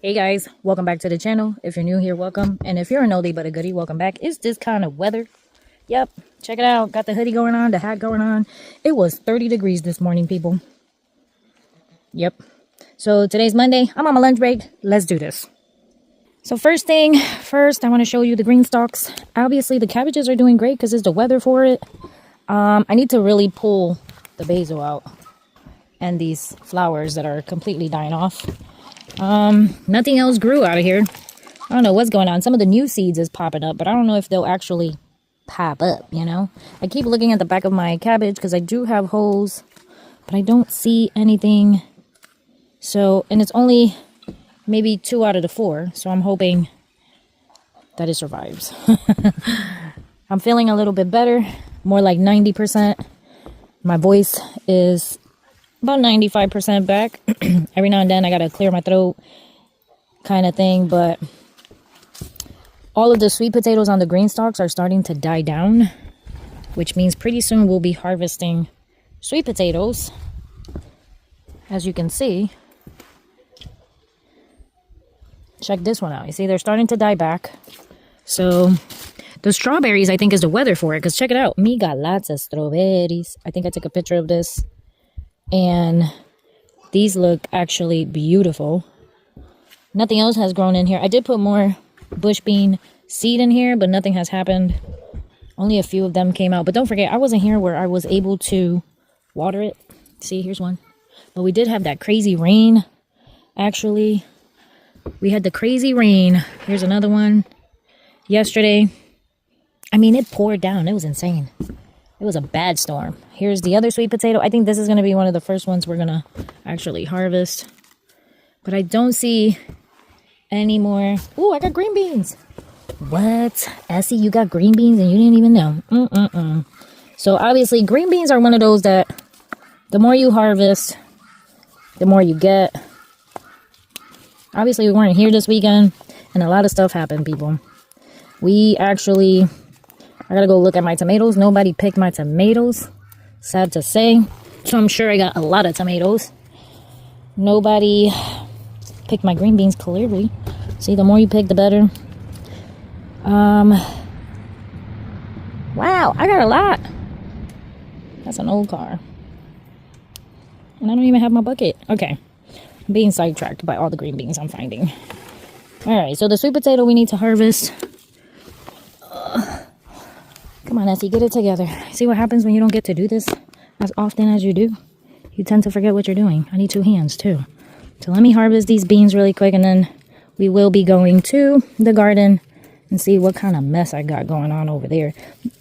Hey guys, welcome back to the channel. If you're new here, welcome. And if you're an oldie but a goodie, welcome back. It's this kind of weather. Yep, check it out. Got the hoodie going on, the hat going on. It was 30 degrees this morning, people. Yep. So today's Monday. I'm on my lunch break. Let's do this. So first thing first, I want to show you the green stalks. Obviously, the cabbages are doing great because it's the weather for it. I need to really pull the basil out and these flowers that are completely dying off. Nothing else grew out of here. I don't know what's going on. Some of the new seeds is popping up, but I don't know if they'll actually pop up, you know. I keep looking at the back of my cabbage because I do have holes, but I don't see anything. So, and it's only maybe 2 out of the 4, so I'm hoping that it survives. I'm feeling a little bit better, more like 90%. My voice is about 95% back. Every now and then I gotta clear my throat kind of thing, but all of the sweet potatoes on the green stalks are starting to die down, which means pretty soon we'll be harvesting sweet potatoes. As you can see, check this one out. You see, they're starting to die back. So the strawberries, I think, is the weather for it, because check it out. Me got lots of strawberries. I think I took a picture of this. And these look actually beautiful. Nothing else has grown in here. I did put more bush bean seed in here, but nothing has happened. Only a few of them came out. But don't forget, I wasn't here where I was able to water it. See, here's one. But we did have that crazy rain. Actually, we had the crazy rain. Here's another one. Yesterday, I mean, it poured down. It was insane. It was a bad storm. Here's the other sweet potato. I think this is going to be one of the first ones we're going to actually harvest. But I don't see any more. Ooh, I got green beans. What? Essie, you got green beans and you didn't even know. So obviously green beans are one of those that the more you harvest, the more you get. Obviously we weren't here this weekend and a lot of stuff happened, people. I gotta go look at my tomatoes. Nobody picked my tomatoes. Sad to say. So I'm sure I got a lot of tomatoes. Nobody picked my green beans, clearly. See, the more you pick, the better. Wow, I got a lot. That's an old car. And I don't even have my bucket. Okay. I'm being sidetracked by all the green beans I'm finding. Alright, so the sweet potato we need to harvest. Come on, Essie, get it together. See what happens when you don't get to do this as often as you do? You tend to forget what you're doing. I need 2 hands, too. So let me harvest these beans really quick, and then we will be going to the garden and see what kind of mess I got going on over there.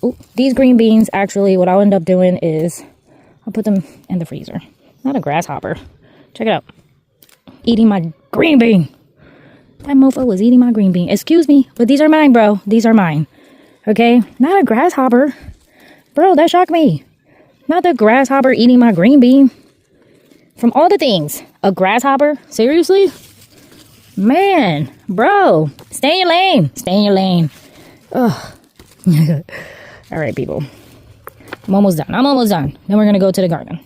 Ooh, these green beans, actually, what I'll end up doing is I'll put them in the freezer. Not a grasshopper. Check it out. Eating my green bean. That mofo was eating my green bean. Excuse me, but these are mine, bro. These are mine. Okay, not a grasshopper. Bro, that shocked me. Not the grasshopper eating my green bean. From all the things, a grasshopper? Seriously? Man, bro, stay in your lane. Stay in your lane. Ugh. All right, people. I'm almost done. Then we're going to go to the garden.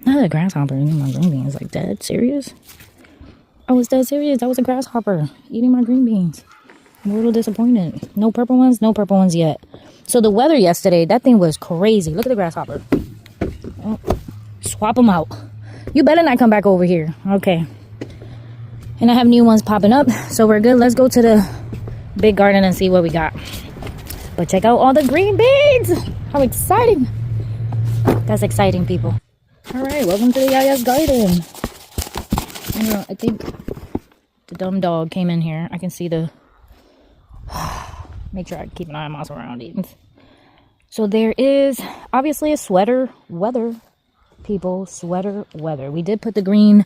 Not a grasshopper eating my green beans. Like, dead serious? I was dead serious. That was a grasshopper eating my green beans. I'm a little disappointed. No purple ones yet. So the weather yesterday, that thing was crazy. Look at the grasshopper. Oh, swap them out. You better not come back over here. Okay. And I have new ones popping up, so we're good. Let's go to the big garden and see what we got. But check out all the green beans. How exciting. That's exciting, people. All right, welcome to the Yaya's garden. I don't know, I think the dumb dog came in here. I can see the... Make sure I keep an eye on my surroundings. So there is obviously a sweater weather, people. Sweater weather. We did put the the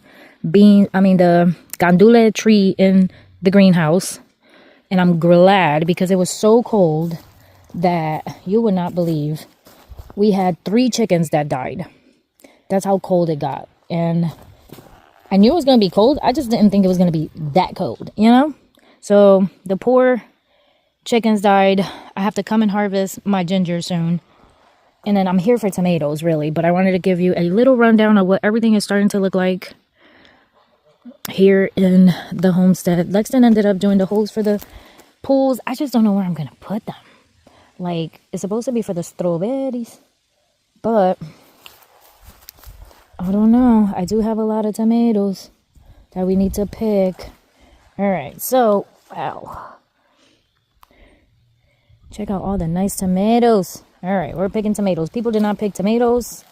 gandule tree in the greenhouse. And I'm glad, because it was so cold that you would not believe. We had 3 chickens that died. That's how cold it got. And I knew it was going to be cold. I just didn't think it was going to be that cold, you know? So the poor chickens died. I have to come and harvest my ginger soon. And then I'm here for tomatoes, really. But I wanted to give you a little rundown of what everything is starting to look like. here in the homestead. Lexton ended up doing the holes for the pools. I just don't know where I'm gonna put them. Like, it's supposed to be for the strawberries, but I don't know. I do have a lot of tomatoes that we need to pick. All right, so wow, check out all the nice tomatoes. All right, we're picking tomatoes. People did not pick tomatoes,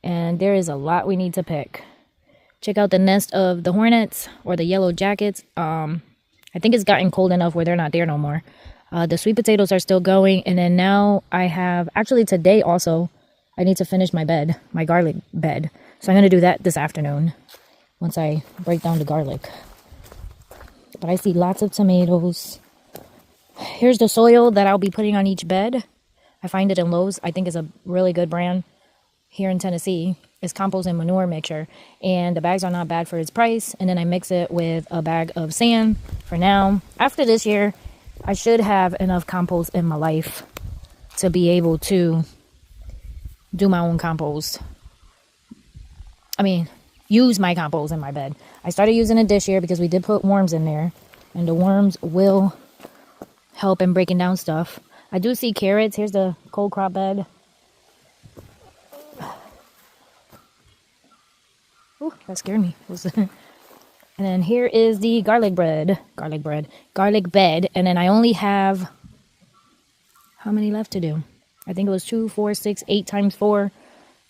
and there is a lot we need to pick. Check out the nest of the hornets or the yellow jackets. I think it's gotten cold enough where they're not there no more. The sweet potatoes are still going, and then now I have, actually today also, I need to finish my bed, my garlic bed. So I'm going to do that this afternoon once I break down the garlic. But I see lots of tomatoes. Here's the soil that I'll be putting on each bed. I find it in Lowe's. I think it's a really good brand here in Tennessee. It's compost and manure mixture, and the bags are not bad for its price. And then I mix it with a bag of sand for now. After this year, I should have enough compost in my life to be able to do my own compost. I mean, use my compost in my bed. I started using it this year because we did put worms in there, and the worms will help in breaking down stuff. I do see carrots. Here's the cold crop bed. Ooh, that scared me. And then here is the garlic bed. And then I only have, how many left to do? I think it was 2, 4, 6, 8 times 4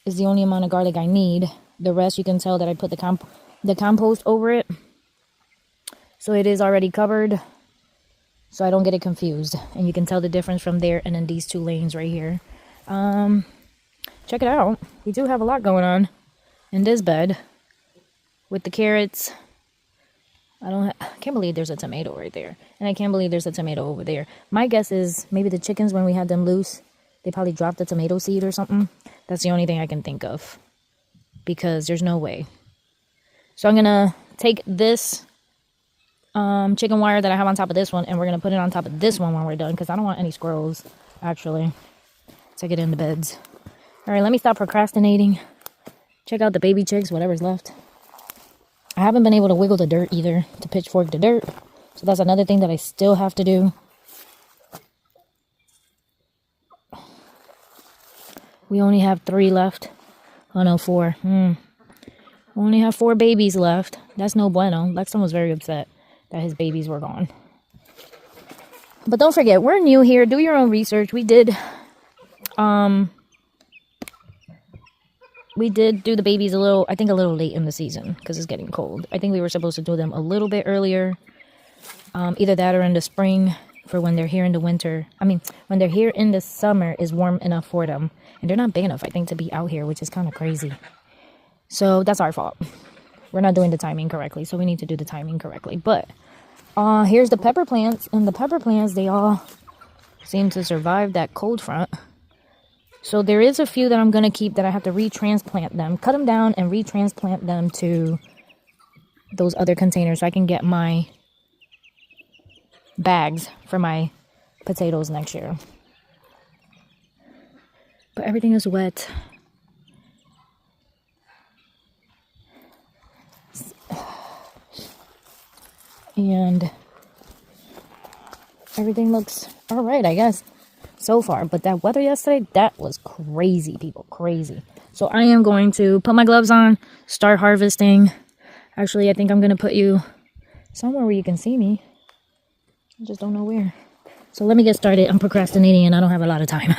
is the only amount of garlic I need. The rest, you can tell that I put the compost over it. So it is already covered, so I don't get it confused. And you can tell the difference from there and then these 2 lanes right here. Check it out. We do have a lot going on in this bed with the carrots. I can't believe there's a tomato right there. And I can't believe there's a tomato over there. My guess is maybe the chickens, when we had them loose, they probably dropped the tomato seed or something. That's the only thing I can think of, because there's no way. So I'm going to take this chicken wire that I have on top of this one, and we're going to put it on top of this one when we're done, because I don't want any squirrels, actually, to get in the beds. All right, let me stop procrastinating. Check out the baby chicks, whatever's left. I haven't been able to wiggle the dirt either, to pitchfork the dirt. So that's another thing that I still have to do. We only have 3 left. Oh no, 4. We only have 4 babies left. That's no bueno. Lexton was very upset that his babies were gone. But don't forget, we're new here. Do your own research. We did do the babies a little late in the season because it's getting cold. I think we were supposed to do them a little bit earlier. Either that or in the spring, for when they're here in the winter. I mean, when they're here in the summer is warm enough for them. And they're not big enough, I think, to be out here, which is kind of crazy. So that's our fault. We're not doing the timing correctly, so we need to do the timing correctly. But here's the pepper plants. And the pepper plants, they all seem to survive that cold front. So there is a few that I'm going to keep that I have to retransplant them. Cut them down and retransplant them to those other containers so I can get my bags for my potatoes next year. But everything is wet. And everything looks all right, I guess, so far. But that weather yesterday, that was crazy, people, crazy. So I am going to put my gloves on, start harvesting. Actually, I think I'm going to put you somewhere where you can see me. I just don't know where. So let me get started. I'm procrastinating and I don't have a lot of time.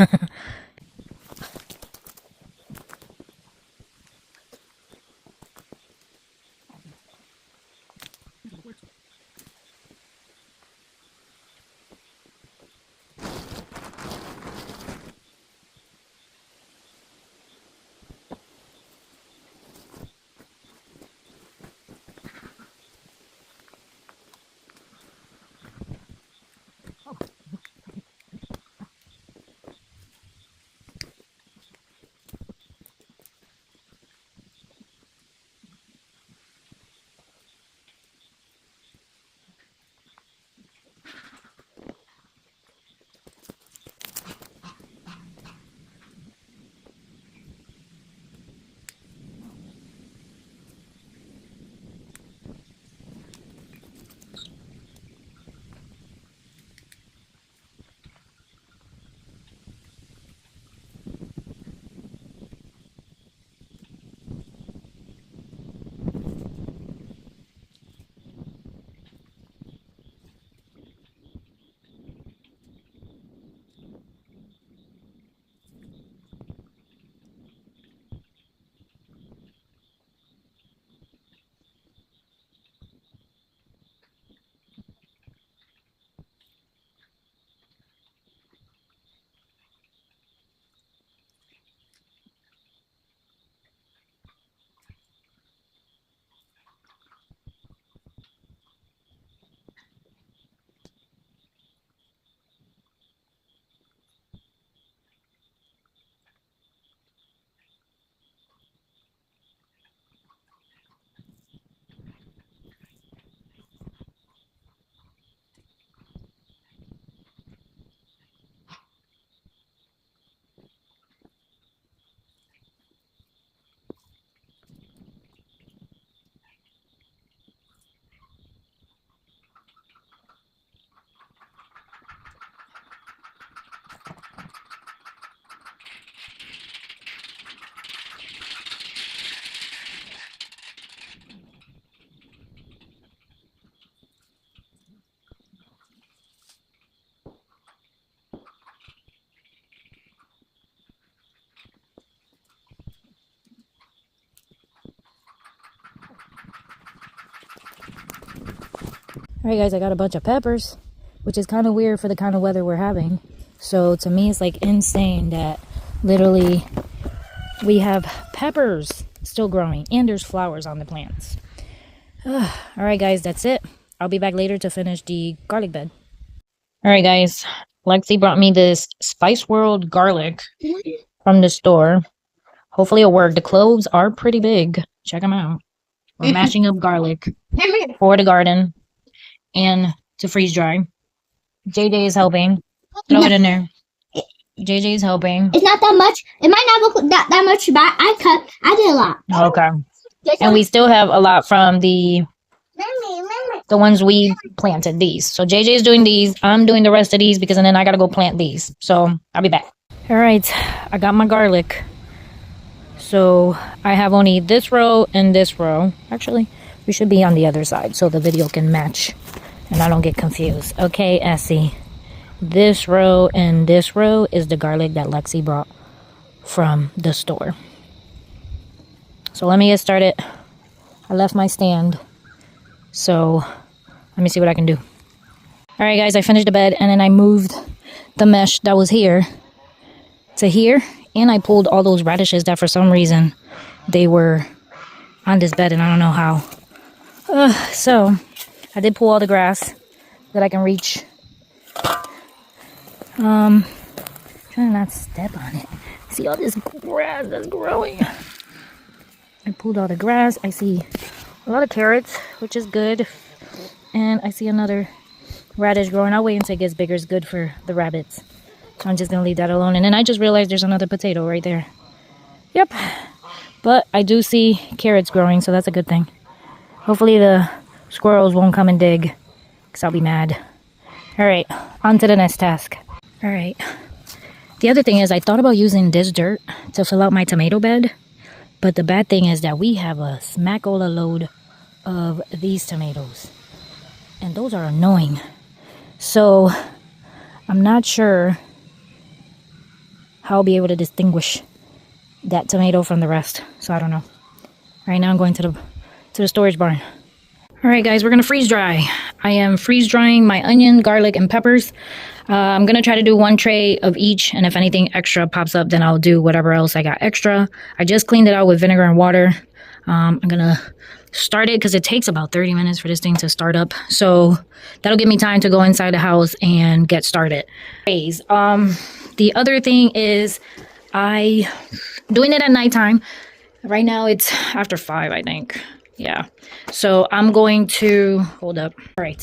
Alright guys, I got a bunch of peppers, which is kind of weird for the kind of weather we're having. So to me, it's like insane that literally we have peppers still growing and there's flowers on the plants. Alright guys, that's it. I'll be back later to finish the garlic bed. Alright guys, Lexi brought me this Spice World garlic from the store. Hopefully it'll work. The cloves are pretty big. Check them out. We're mashing up garlic for the garden and to freeze dry. JJ is helping. Throw it in there. JJ is helping. It's not that much. It might not look that much, but I did a lot. Okay. And we still have a lot from the ones we planted, these. So JJ is doing these. I'm doing the rest of these because then I got to go plant these. So I'll be back. All right. I got my garlic. So I have only this row and this row. Actually, we should be on the other side so the video can match and I don't get confused. Okay, Essie. This row and this row is the garlic that Lexi brought from the store. So let me get started. I left my stand. So let me see what I can do. All right, guys, I finished the bed and then I moved the mesh that was here to here. And I pulled all those radishes that for some reason they were on this bed and I don't know how. So I did pull all the grass that I can reach. Trying to not step on it. See all this grass that's growing. I pulled all the grass. I see a lot of carrots, which is good. And I see another radish growing. I'll wait until it gets bigger. It's good for the rabbits. So I'm just going to leave that alone. And then I just realized there's another potato right there. Yep. But I do see carrots growing, so that's a good thing. Hopefully the squirrels won't come and dig, because I'll be mad. All right, on to the next task. All right. The other thing is I thought about using this dirt to fill out my tomato bed. But the bad thing is that we have a smackola load of these tomatoes. And those are annoying. So I'm not sure how I'll be able to distinguish that tomato from the rest. So I don't know. Right now I'm going to the storage barn. All right, guys, we're going to freeze dry. I am freeze drying my onion, garlic, and peppers. I'm going to try to do one tray of each. And if anything extra pops up, then I'll do whatever else I got extra. I just cleaned it out with vinegar and water. I'm going to start it because it takes about 30 minutes for this thing to start up. So that'll give me time to go inside the house and get started. The other thing is I doing it at nighttime. Right now it's after 5, I think. Yeah. So I'm going to hold up. All right.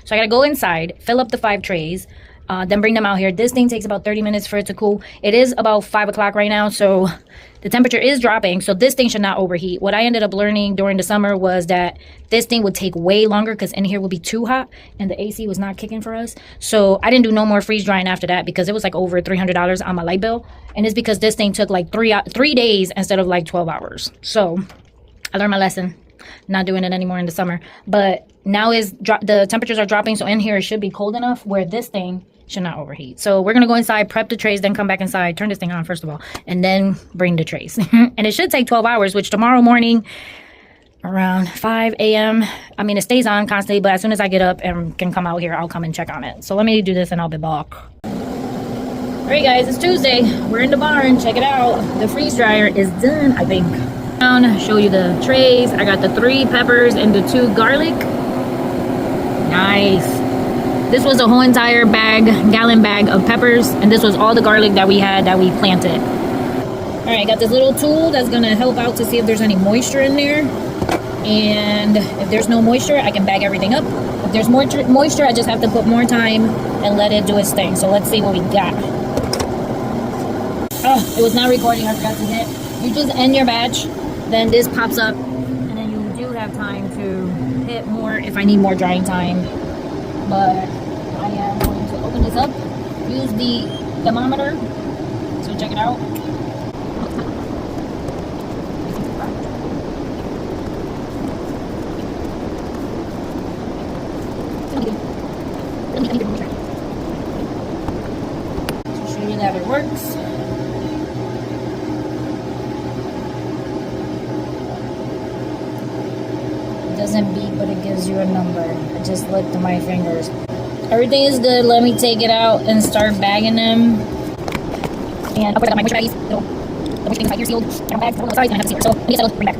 So I got to go inside, fill up the 5 trays, then bring them out here. This thing takes about 30 minutes for it to cool. It is about 5 o'clock right now. So the temperature is dropping. So this thing should not overheat. What I ended up learning during the summer was that this thing would take way longer because in here would be too hot and the AC was not kicking for us. So I didn't do no more freeze drying after that because it was like over $300 on my light bill. And it's because this thing took like 3 days instead of like 12 hours. So I learned my lesson. Not doing it anymore in the summer. But now the temperatures are dropping. So in here it should be cold enough where this thing should not overheat. So we're going to go inside, prep the trays, then come back inside, turn this thing on first of all, and then bring the trays. And it should take 12 hours, which tomorrow morning around 5 a.m. I mean, it stays on constantly, but as soon as I get up and can come out here, I'll come and check on it. So let me do this and I'll be back. All right, guys, it's Tuesday. We're in the barn. Check it out. The freeze dryer is done, I think. Show you the trays. I got the 3 peppers and the 2 garlic. Nice. This was a whole entire gallon bag of peppers, and this was all the garlic that we had that we planted. All right, got this little tool that's gonna help out to see if there's any moisture in there. And if there's no moisture, I can bag everything up. If there's more moisture, I just have to put more time and let it do its thing. So let's see what we got. Oh, it was not recording, I forgot to hit. You just end your batch, then this pops up, and then you do have time to hit more if I need more drying time. But I am going to open this up, use the thermometer, so check it out. To show you that it works. doesn't beep, but it gives you a number. I just licked my fingers. Everything is good. Let me take it out and start bagging them. And of course I got my moisture baggies. The moisture things right here sealed. I don't bag. Sorry, it's gonna have to seal it. So let me get settled. Bring back.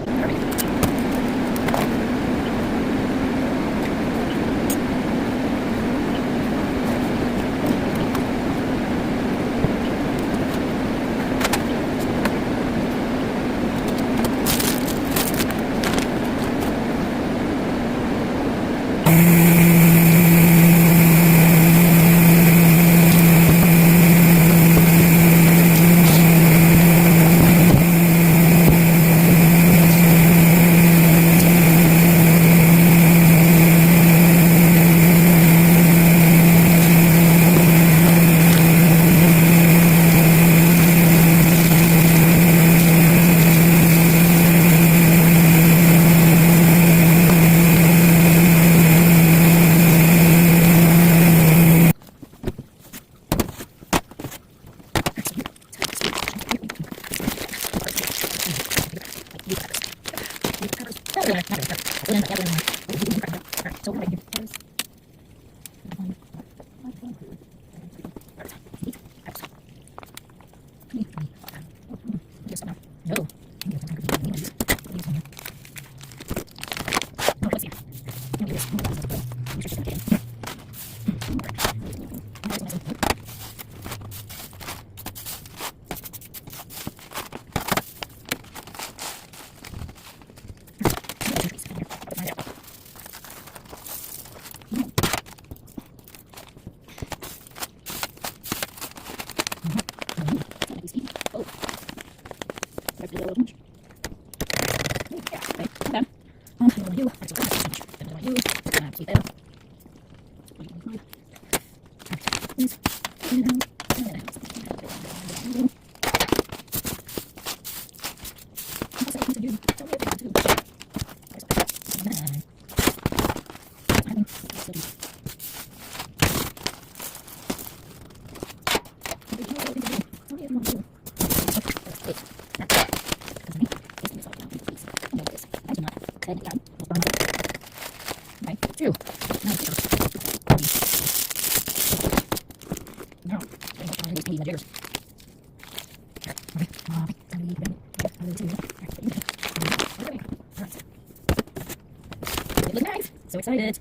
So excited.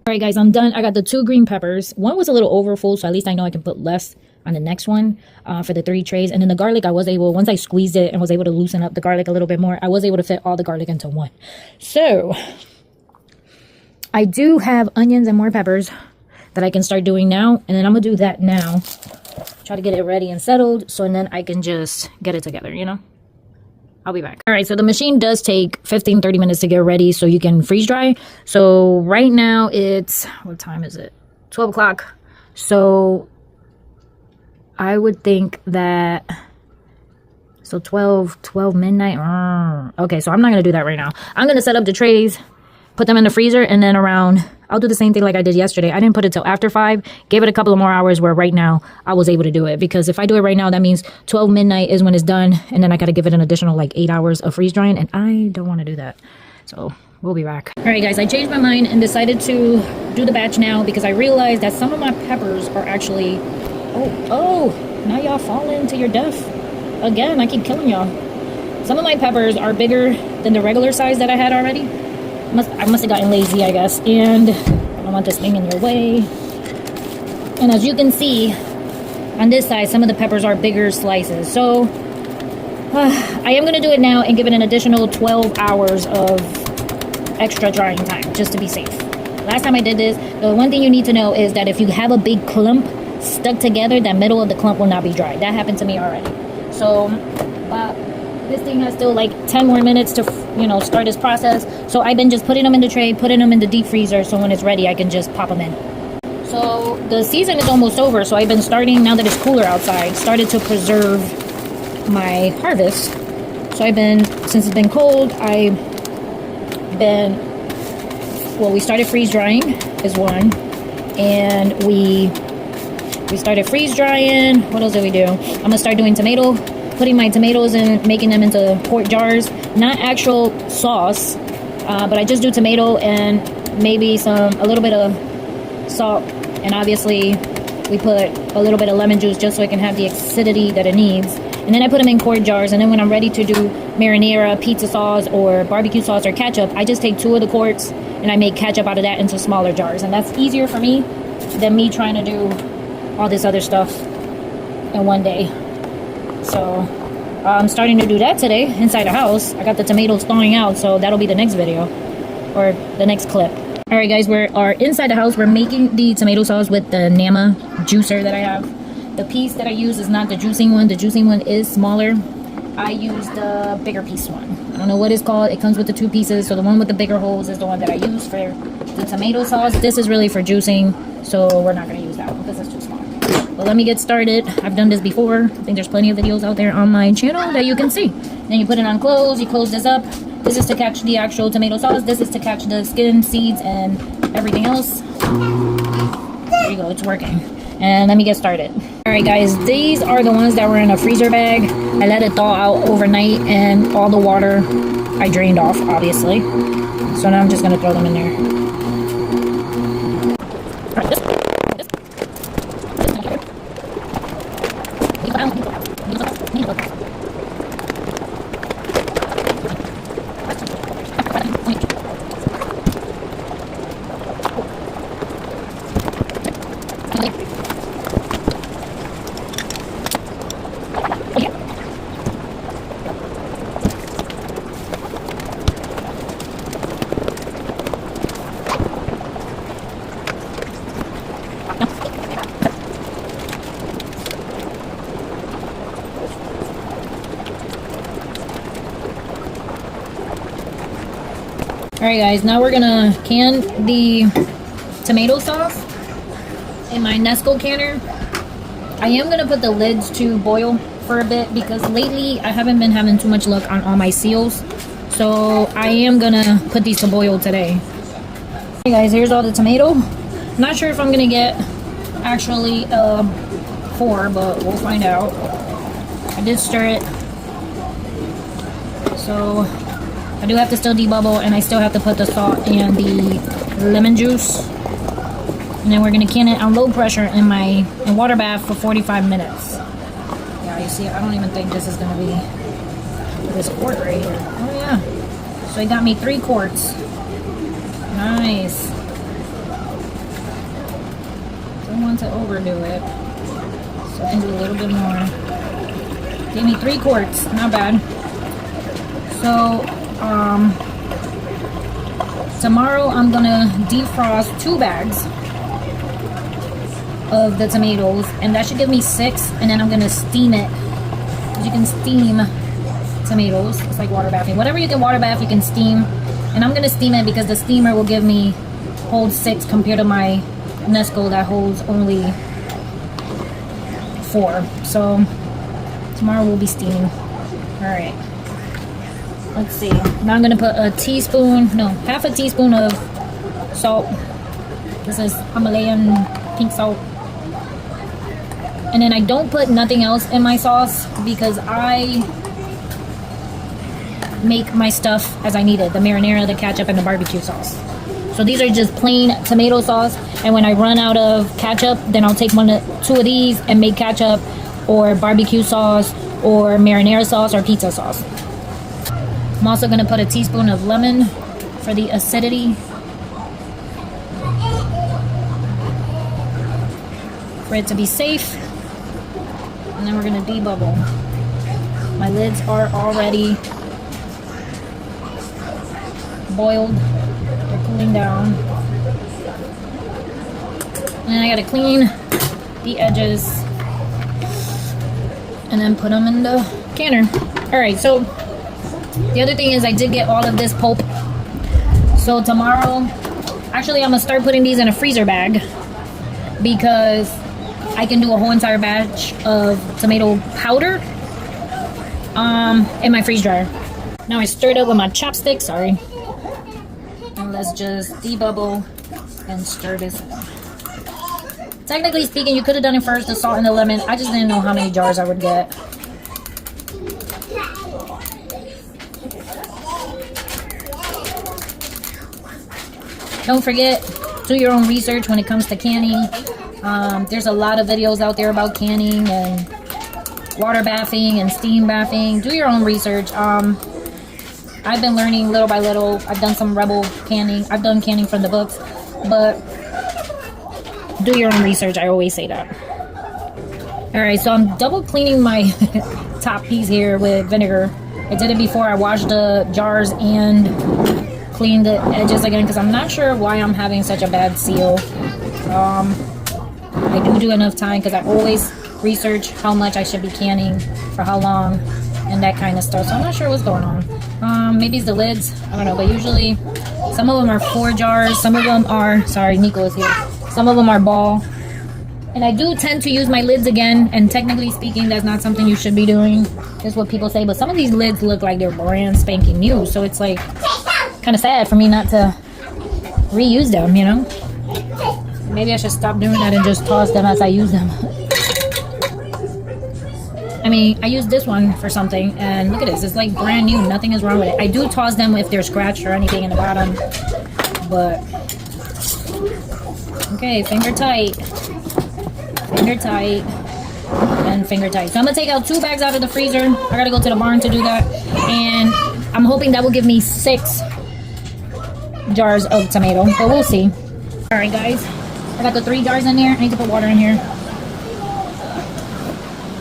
Alright guys, I'm done. I got the 2 green peppers. One was a little over full, so at least I know I can put less on the next one for the 3 trays. And then the garlic, I was able, once I squeezed it and was able to loosen up the garlic a little bit more, I was able to fit all the garlic into one. So I do have onions and more peppers that I can start doing now. And then I'm going to do that now. Try to get it ready and settled, so and then I can just get it together, you know? I'll be back. All right, so the machine does take 15-30 minutes to get ready so you can freeze dry. So right now it's, what time is it? 12 o'clock. So I would think that So 12 midnight. Okay, so I'm not going to do that right now. I'm going to set up the trays, put them in the freezer, and then around, I'll do the same thing like I did yesterday. I didn't put it till after 5. Gave it a couple of more hours where right now I was able to do it. Because if I do it right now, that means 12 midnight is when it's done. And then I got to give it an additional like 8 hours of freeze drying. And I don't want to do that. So we'll be back. All right, guys, I changed my mind and decided to do the batch now because I realized that some of my peppers are actually... Oh, now y'all falling to your death. Again, I keep killing y'all. Some of my peppers are bigger than the regular size that I had already. I must have gotten lazy, I guess. And I don't want this thing in your way. And as you can see, on this side, some of the peppers are bigger slices. So, I am going to do it now and give it an additional 12 hours of extra drying time, just to be safe. Last time I did this, the one thing you need to know is that if you have a big clump stuck together, the middle of the clump will not be dry. That happened to me already. So, this thing has still like 10 more minutes to, start this process. So I've been just putting them in the tray, putting them in the deep freezer, so when it's ready, I can just pop them in. So the season is almost over, so I've been starting, now that it's cooler outside, started to preserve my harvest. So since it's been cold, we started freeze drying is one, and we started freeze drying. What else did we do? I'm gonna start doing putting my tomatoes and making them into quart jars. Not actual sauce, but I just do tomato and maybe a little bit of salt, and obviously we put a little bit of lemon juice just so it can have the acidity that it needs. And then I put them in quart jars, and then when I'm ready to do marinara, pizza sauce, or barbecue sauce or ketchup, I just take 2 of the quarts and I make ketchup out of that into smaller jars. And that's easier for me than me trying to do all this other stuff in one day. So I'm starting to do that today inside the house. I got the tomatoes thawing out, so that'll be the next video or the next clip. All right, guys, we are inside the house. We're making the tomato sauce with the Nama juicer that I have. The piece that I use is not the juicing one. The juicing one is smaller. I use the bigger piece one. I don't know what it's called. It comes with the 2 pieces. So the one with the bigger holes is the one that I use for the tomato sauce. This is really for juicing, so we're not going to use that one because it's too small. But let me get started. I've done this before. I think there's plenty of videos out there on my channel that you can see. Then you put it on close. You close this up. This is to catch the actual tomato sauce. This is to catch the skin, seeds, and everything else. There you go. It's working. And let me get started. Alright, guys, these are the ones that were in a freezer bag. I let it thaw out overnight, and all the water I drained off, obviously. So now I'm just going to throw them in there. Alright, guys, now we're gonna can the tomato sauce in my Nesco canner. I am gonna put the lids to boil for a bit because lately I haven't been having too much luck on all my seals. So I am gonna put these to boil today. Hey guys, here's all the tomato. I'm not sure if I'm gonna get actually 4, but we'll find out. I did stir it. So I do have to still debubble, and I still have to put the salt and the lemon juice. And then we're gonna can it on low pressure in water bath for 45 minutes. Yeah, you see, I don't even think this is gonna be this quart right here. Oh yeah. So it got me 3 quarts. Nice. Don't want to overdo it, so I can do a little bit more. Gave me 3 quarts, not bad. So tomorrow I'm gonna defrost 2 bags of the tomatoes, and that should give me 6, and then I'm gonna steam it. You can steam tomatoes. It's like water bathing. Whatever you can water bath, you can steam. And I'm gonna steam it because the steamer will hold 6 compared to my Nesco that holds only 4. So tomorrow we'll be steaming. Alright. Let's see. Now I'm going to put half a teaspoon of salt. This is Himalayan pink salt. And then I don't put nothing else in my sauce because I make my stuff as I need it. The marinara, the ketchup, and the barbecue sauce. So these are just plain tomato sauce. And when I run out of ketchup, then I'll take two of these and make ketchup or barbecue sauce or marinara sauce or pizza sauce. I'm also going to put a teaspoon of lemon for the acidity. For it to be safe. And then we're going to debubble. My lids are already boiled. They're cooling down. And then I got to clean the edges. And then put them in the canner. Alright, so the other thing is I did get all of this pulp. So tomorrow, actually I'm going to start putting these in a freezer bag. Because I can do a whole entire batch of tomato powder in my freeze dryer. Now I stirred up with my chopsticks, sorry. And let's just debubble and stir this in. Technically speaking, you could have done it first, the salt and the lemon. I just didn't know how many jars I would get. Don't forget, do your own research when it comes to canning. There's a lot of videos out there about canning and water bathing and steam bathing. Do your own research. I've been learning little by little. I've done some Rebel canning. I've done canning from the books. But do your own research. I always say that. Alright, so I'm double cleaning my top piece here with vinegar. I did it before I washed the jars and cleaned the edges again because I'm not sure why I'm having such a bad seal. I do enough time because I always research how much I should be canning for how long and that kind of stuff. So I'm not sure what's going on. Maybe it's the lids. I don't know. But usually some of them are 4 jars. Some of them are, sorry, Nico is here. Some of them are ball. And I do tend to use my lids again. And technically speaking, that's not something you should be doing. That's what people say. But some of these lids look like they're brand spanking new. So it's like kind of sad for me not to reuse them, you know? Maybe I should stop doing that and just toss them as I use them. I mean, I used this one for something, and look at this. It's like brand new. Nothing is wrong with it. I do toss them if they're scratched or anything in the bottom. But, okay, finger tight. Finger tight. And finger tight. So I'm going to take out 2 bags out of the freezer. I got to go to the barn to do that. And I'm hoping that will give me 6 jars of tomato. But we'll see. Alright, guys. I got the 3 jars in there. I need to put water in here.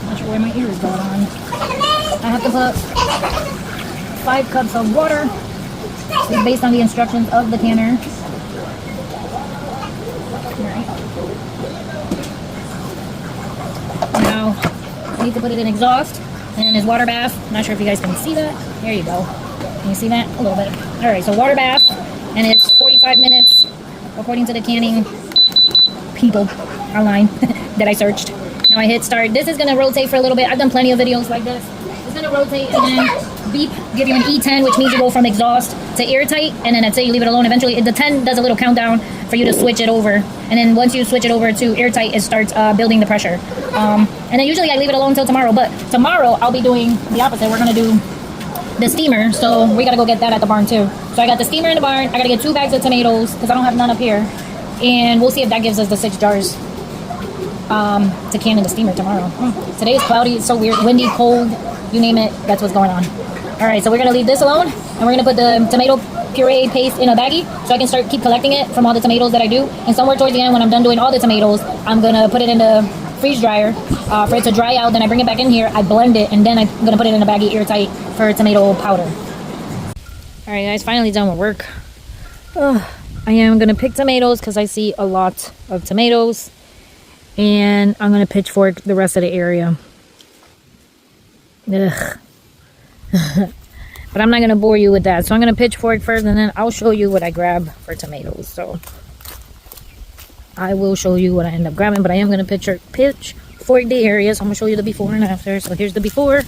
Not sure where my ear is going on. I have to put 5 cups of water. It's based on the instructions of the canner. Alright. Now, I need to put it in exhaust. And it's water bath. Not sure if you guys can see that. There you go. Can you see that? A little bit. Alright, so water bath. And it's 45 minutes according to the canning people online that I searched. Now I hit start. This is going to rotate for a little bit. I've done plenty of videos like this. It's going to rotate and then beep, give you an E10, which means you go from exhaust to airtight, and then I'd say you leave it alone. Eventually the 10 does a little countdown for you to switch it over, and then once you switch it over to airtight, it starts building the pressure. And then usually I leave it alone until tomorrow, but tomorrow I'll be doing the opposite. We're going to do the steamer, so we got to go get that at the barn too. So I got the steamer in the barn. I got to get 2 bags of tomatoes because I don't have none up here. And we'll see if that gives us the 6 jars to can in the steamer tomorrow. Today is cloudy. It's so weird. Windy, cold, you name it. That's what's going on. All right, so we're going to leave this alone. And we're going to put the tomato puree paste in a baggie so I can keep collecting it from all the tomatoes that I do. And somewhere towards the end, when I'm done doing all the tomatoes, I'm going to put it in the freeze dryer for it to dry out. Then I bring it back in here. I blend it. And then I'm going to put it in a baggie airtight for tomato powder. All right, guys, finally done with work. I am going to pick tomatoes because I see a lot of tomatoes. And I'm going to pitchfork the rest of the area. Ugh. But I'm not going to bore you with that. So I'm going to pitchfork first and then I'll show you what I grab for tomatoes. So I will show you what I end up grabbing. But I am going to pitchfork the area. So I'm going to show you the before and after. So here's the before.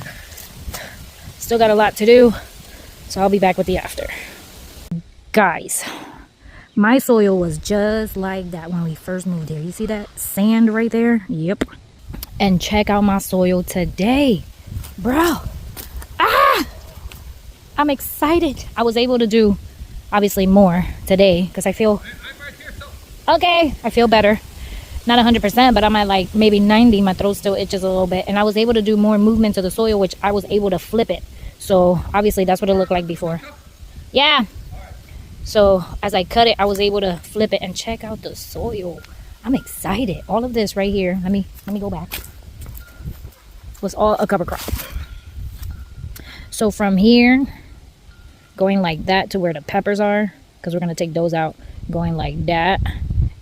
Still got a lot to do, so I'll be back with the after. Guys, my soil was just like that when we first moved here. You see that sand right there? Yep. And check out my soil today, bro. I'm excited. I was able to do obviously more today because I feel okay. I feel better. Not 100%, but I'm at like maybe 90. My throat still itches a little bit, and I was able to do more movement to the soil, which I was able to flip it. So obviously that's what it looked like before. Yeah. So as I cut it, I was able to flip it, and check out the soil. I'm excited. All of this right here. Let me go back. Was all a cover crop. So from here, going like that to where the peppers are, because we're going to take those out, going like that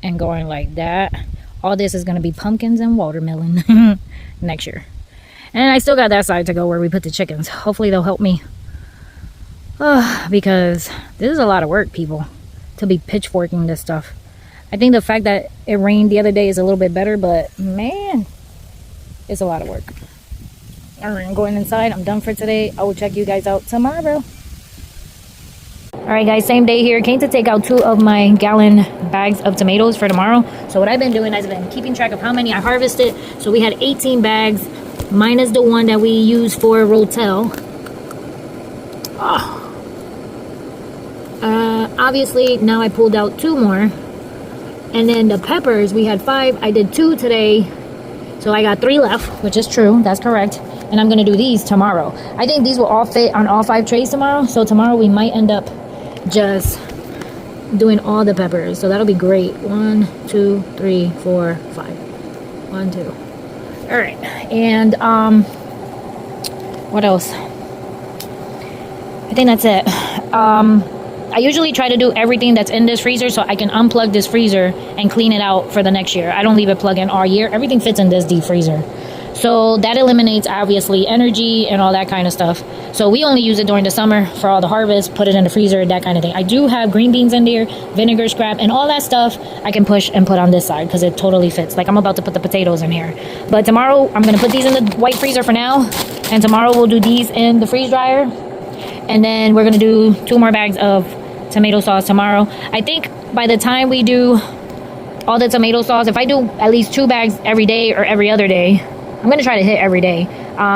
and going like that. All this is going to be pumpkins and watermelon next year. And I still got that side to go where we put the chickens. Hopefully they'll help me. Because this is a lot of work, people, to be pitchforking this stuff. I think the fact that it rained the other day is a little bit better, but man, it's a lot of work. Alright, I'm going inside. I'm done for today. I will check you guys out tomorrow. Alright guys, same day here. Came to take out 2 of my gallon bags of tomatoes for tomorrow. So what I've been doing is I've been keeping track of how many I harvested. So we had 18 bags minus the one that we used for rotel. Obviously now I pulled out 2 more. And then the peppers, we had 5. I did 2 today. So I got 3 left, which is true. That's correct. And I'm going to do these tomorrow. I think these will all fit on all 5 trays tomorrow. So tomorrow we might end up just doing all the peppers. So that'll be great. 1, 2, 3, 4, 5. 1, 2. All right. And what else? I think that's it. I usually try to do everything that's in this freezer so I can unplug this freezer and clean it out for the next year. I don't leave it plugged in all year. Everything fits in this deep freezer. So that eliminates obviously energy and all that kind of stuff. So we only use it during the summer for all the harvest, put it in the freezer, that kind of thing. I do have green beans in there, vinegar scrap, and all that stuff I can push and put on this side because it totally fits. Like I'm about to put the potatoes in here. But tomorrow I'm going to put these in the white freezer for now. And tomorrow we'll do these in the freeze dryer. And then we're going to do 2 more bags of tomato sauce tomorrow. I think by the time we do all the tomato sauce, if I do at least 2 bags every day or every other day, I'm going to try to hit every day.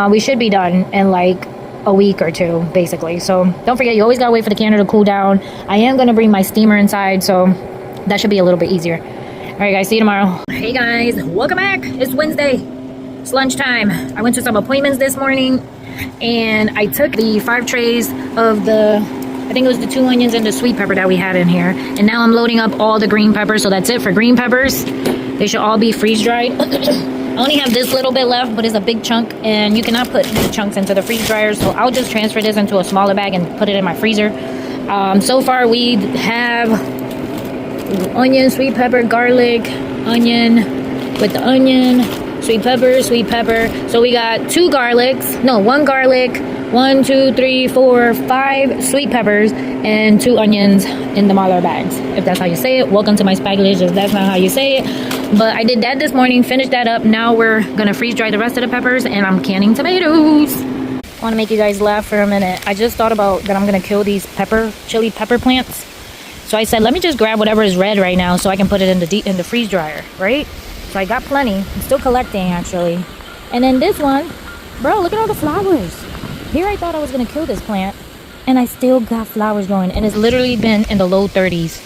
We should be done in like a week or 2, basically. So don't forget, you always got to wait for the canner to cool down. I am going to bring my steamer inside, so that should be a little bit easier. All right, guys, see you tomorrow. Hey, guys, welcome back. It's Wednesday. It's lunchtime. I went to some appointments this morning, and I took the 5 trays of the, I think it was the 2 onions and the sweet pepper that we had in here. And now I'm loading up all the green peppers, so that's it for green peppers. They should all be freeze-dried. I only have this little bit left, but it's a big chunk, and you cannot put big chunks into the freeze dryer, so I'll just transfer this into a smaller bag and put it in my freezer. So far we have onion, sweet pepper, garlic, onion with the onion, sweet pepper. So we got 2 garlics, no, 1 garlic, 1, 2, 3, 4, 5 sweet peppers, and 2 onions in the Mahler bags, if that's how you say it. Welcome to my Spaglish if that's not how you say it. But I did that this morning, finished that up. Now we're gonna freeze dry the rest of the peppers, and I'm canning tomatoes. I want to make you guys laugh for a minute. I just thought about that I'm gonna kill these chili pepper plants. So I said, let me just grab whatever is red right now so I can put it in the freeze dryer, right? So I got plenty. I'm still collecting actually. And then this one, bro, look at all the flowers. Here I thought I was gonna kill this plant, and I still got flowers going, and it's literally been in the low 30s.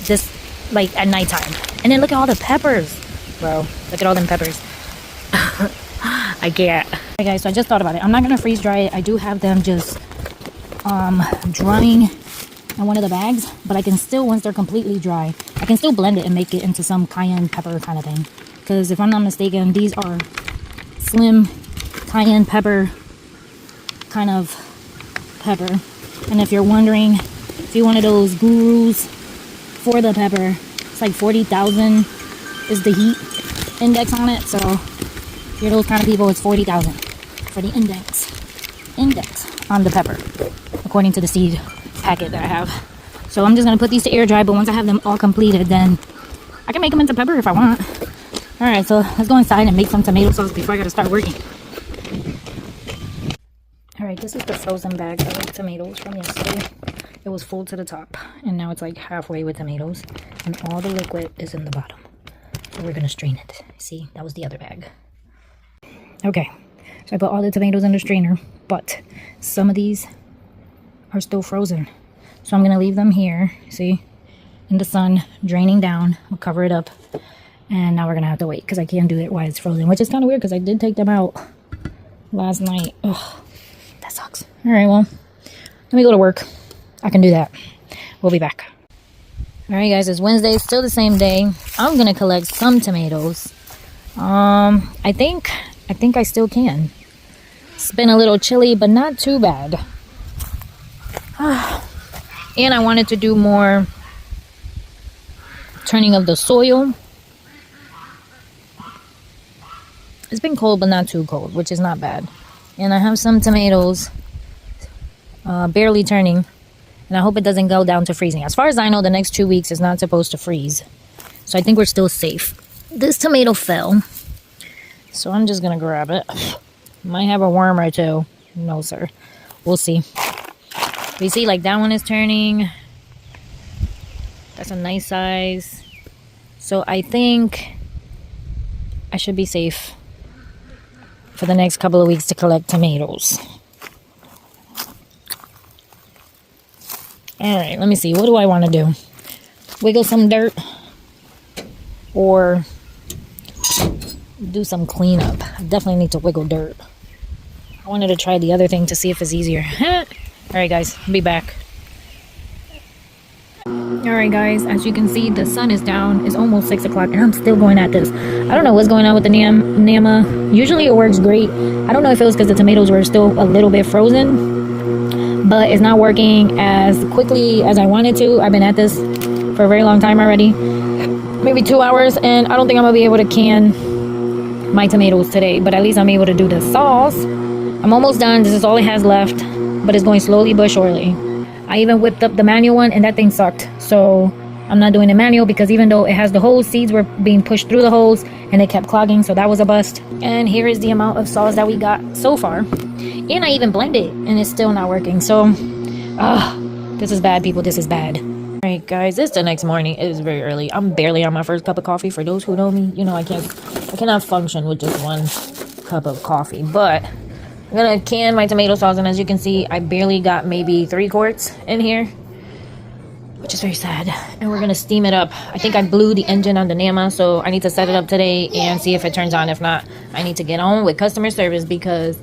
Just like at nighttime. And then look at all the peppers, bro. Look at all them peppers. I can't. Okay guys, so I just thought about it. I'm not gonna freeze dry it. I do have them just drying in one of the bags, but I can still, once they're completely dry, I can still blend it and make it into some cayenne pepper kind of thing. Because if I'm not mistaken, these are slim cayenne pepper kind of pepper. And if you're wondering, if you're one of those gurus for the pepper, it's like 40,000 is the heat index on it. So if you're those kind of people, it's 40,000 for the index on the pepper, according to the seed packet that I have. So I'm just gonna put these to air dry, but once I have them all completed, then I can make them into pepper if I want. All right, so let's go inside and make some tomato sauce before I gotta start working. this is the frozen bag of tomatoes from yesterday. It was full to the top, and now it's like halfway with tomatoes, and all the liquid is in the bottom. So we're gonna strain it. See, that was the other bag. Okay, so I put all the tomatoes in the strainer, but some of these are still frozen. So I'm gonna leave them here, see, in the sun, draining down. We'll cover it up, and now we're gonna have to wait because I can't do it while it's frozen, which is kind of weird because I did take them out last night. Ugh, that sucks. All right, well, let me go to work. I can do that. We'll be back. All right, guys, it's Wednesday, still the same day. I'm gonna collect some tomatoes. I think I still can. It's been a little chilly, but not too bad. And I wanted to do more turning of the soil. It's been cold, but not too cold, which is not bad. And I have some tomatoes barely turning, and I hope it doesn't go down to freezing. As far as I know, the next 2 weeks is not supposed to freeze, so I think we're still safe. This tomato fell, so I'm just gonna grab it. Might have a worm or two. No, sir. We'll see. We see, like, that one is turning. That's a nice size. So I think I should be safe for the next couple of weeks to collect tomatoes. Alright, let me see. What do I want to do? Wiggle some dirt? Or do some cleanup? I definitely need to wiggle dirt. I wanted to try the other thing to see if it's easier. Alright, guys. I'll be back. Alright, guys. As you can see, the sun is down. It's almost 6 o'clock, and I'm still going at this. I don't know what's going on with the Nama. Usually it works great. I don't know if it was because the tomatoes were still a little bit frozen, but it's not working as quickly as I wanted to. I've been at this for a very long time already. Maybe 2 hours, and I don't think I'm going to be able to can my tomatoes today, but at least I'm able to do the sauce. I'm almost done. This is all it has left, but it's going slowly but surely. I even whipped up the manual one, and that thing sucked. So I'm not doing the manual because even though it has the holes, seeds were being pushed through the holes and they kept clogging, so that was a bust. And here is the amount of sauce that we got so far. And I even blended it, and it's still not working. So, this is bad, people. This is bad. Alright, guys, it's the next morning. It is very early. I'm barely on my first cup of coffee. For those who know me, you know I cannot function with just one cup of coffee. But I'm gonna can my tomato sauce, and as you can see, I barely got maybe 3 quarts in here, which is very sad. And we're gonna steam it up. I think I blew the engine on the Nama, so I need to set it up today and see if it turns on. If not, I need to get on with customer service because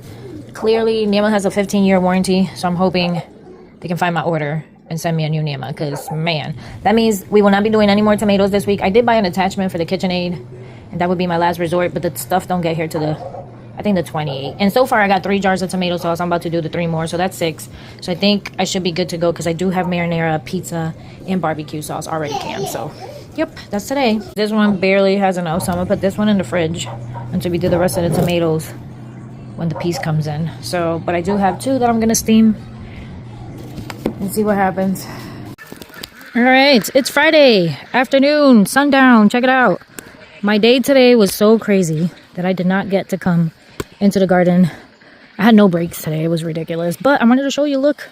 clearly Nama has a 15-year warranty, so I'm hoping they can find my order and send me a new Nama, because man, that means we will not be doing any more tomatoes this week. I did buy an attachment for the KitchenAid, and that would be my last resort, but the stuff don't get here to I think the 28th. And so far I got 3 jars of tomato sauce. I'm about to do the 3 more, so that's 6. So I think I should be good to go because I do have marinara, pizza, and barbecue sauce already canned. So yep, that's today. This one barely has enough, so I'm gonna put this one in the fridge until we do the rest of the tomatoes when the piece comes in. So, but I do have 2 that I'm gonna steam and see what happens. All right, it's Friday afternoon, sundown. Check it out. My day today was so crazy that I did not get to come into the garden. I had no breaks today. It was ridiculous. But I wanted to show you, look.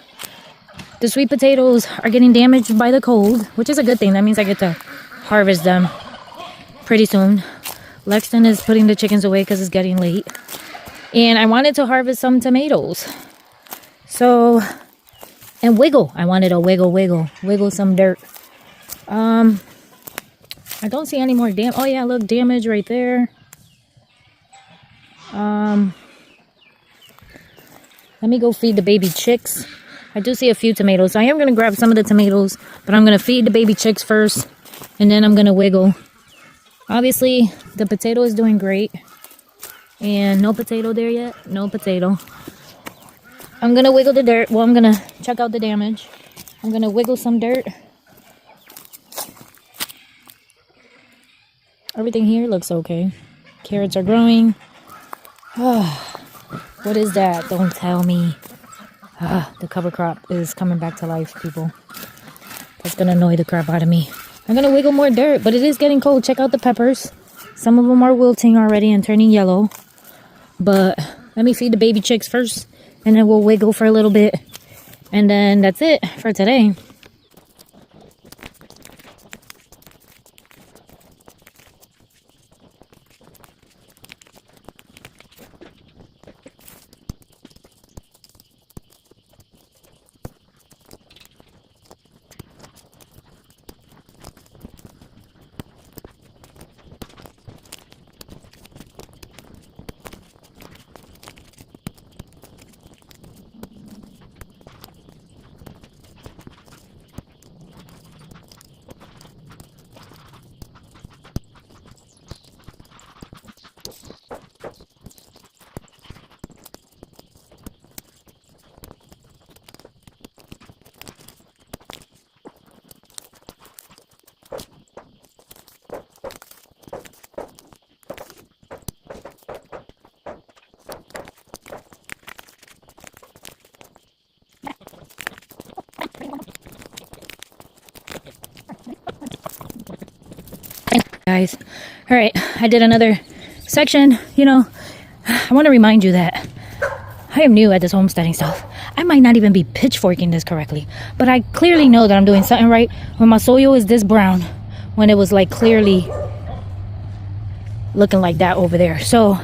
The sweet potatoes are getting damaged by the cold, which is a good thing. That means I get to harvest them pretty soon. Lexton is putting the chickens away because it's getting late. And I wanted to harvest some tomatoes. So, and wiggle. I wanted to wiggle some dirt. I don't see any more oh yeah, look, damage right there. Let me go feed the baby chicks. I do see a few tomatoes, so I am going to grab some of the tomatoes, but I'm going to feed the baby chicks first, and then I'm going to wiggle. Obviously, the potato is doing great, and no potato there yet. No potato. I'm going to wiggle the dirt. Well, I'm going to check out the damage. I'm going to wiggle some dirt. Everything here looks okay. Carrots are growing. What is that? Don't tell me. The cover crop is coming back to life, people. That's going to annoy the crap out of me. I'm going to wiggle more dirt, but it is getting cold. Check out the peppers. Some of them are wilting already and turning yellow. But let me feed the baby chicks first, and then we'll wiggle for a little bit, and then that's it for today. Guys, all right, I did another section. You know, I want to remind you that I am new at this homesteading stuff. I might not even be pitchforking this correctly, but I clearly know that I'm doing something right when my soil is this brown, when it was like clearly looking like that over there. So